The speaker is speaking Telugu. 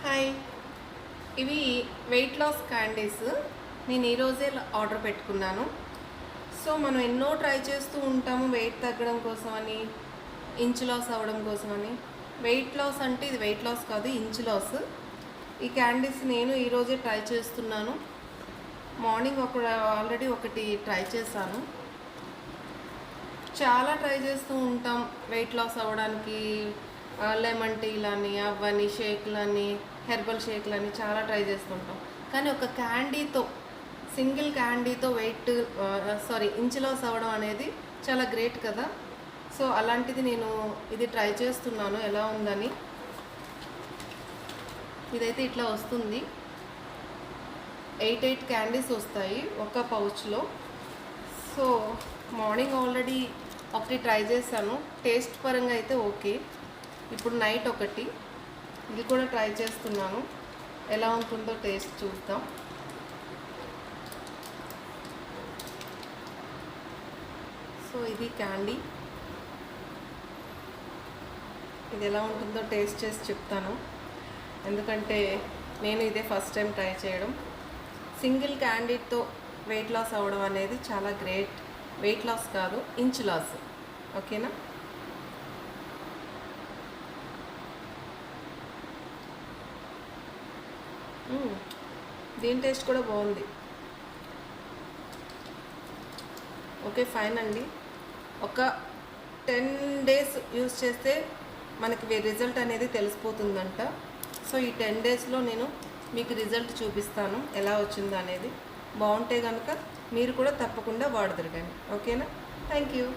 హాయ్, ఇవి వెయిట్ లాస్ క్యాండీస్. నేను ఈరోజే ఆర్డర్ పెట్టుకున్నాను. సో మనం ఎన్నో ట్రై చేస్తూ ఉంటాము వెయిట్ తగ్గడం కోసమని, ఇంచు లాస్ అవ్వడం కోసమని. వెయిట్ లాస్ అంటే ఇది వెయిట్ లాస్ కాదు, ఇంచు లాస్. ఈ క్యాండీస్ నేను ఈరోజే ట్రై చేస్తున్నాను. మార్నింగ్ ఆల్రెడీ ఒకటి ట్రై చేశాను. చాలా ట్రై చేస్తూ ఉంటాం వెయిట్ లాస్ అవ్వడానికి. లెమన్ టీలని, అవని, షేక్లని, హెర్బల్ షేక్లని చాలా ట్రై చేస్తుంటాం. కానీ ఒక క్యాండీతో, సింగిల్ క్యాండీతో ఇంచు లాస్ అవ్వడం అనేది చాలా గ్రేట్ కదా. సో అలాంటిది నేను ఇది ట్రై చేస్తున్నాను ఎలా ఉందని. ఇదైతే ఇట్లా వస్తుంది. 8 క్యాండీస్ వస్తాయి ఒక పౌచ్లో. సో మార్నింగ్ ఆల్రెడీ ఒకటి ట్రై చేశాను. టేస్ట్ పరంగా అయితే ఓకే. ఇప్పుడు నైట్ ఒకటి ఇది కూడా ట్రై చేస్తున్నాను. ఎలా ఉంటుందో టేస్ట్ చూద్దాం. సో ఇది క్యాండీ. ఇది ఎలా ఉంటుందో టేస్ట్ చేసి చెప్తాను. ఎందుకంటే నేను ఇదే ఫస్ట్ టైం ట్రై చేయడం. సింగిల్ క్యాండీతో వెయిట్ లాస్ అవ్వడం అనేది చాలా గ్రేట్. వెయిట్ లాస్ కాదు, ఇంచు లాస్. ఓకేనా? దీని టేస్ట్ కూడా బాగుంది. ఓకే, ఫైన్ అండి. ఒక 10 days యూజ్ చేస్తే మనకి రిజల్ట్ అనేది తెలిసిపోతుందంట. సో ఈ 10 daysలో నేను మీకు రిజల్ట్ చూపిస్తాను ఎలా వచ్చిందో అనేది. బాగుంటే కనుక మీరు కూడా తప్పకుండా వాడుదురు కానీ. ఓకేనా? Thank you.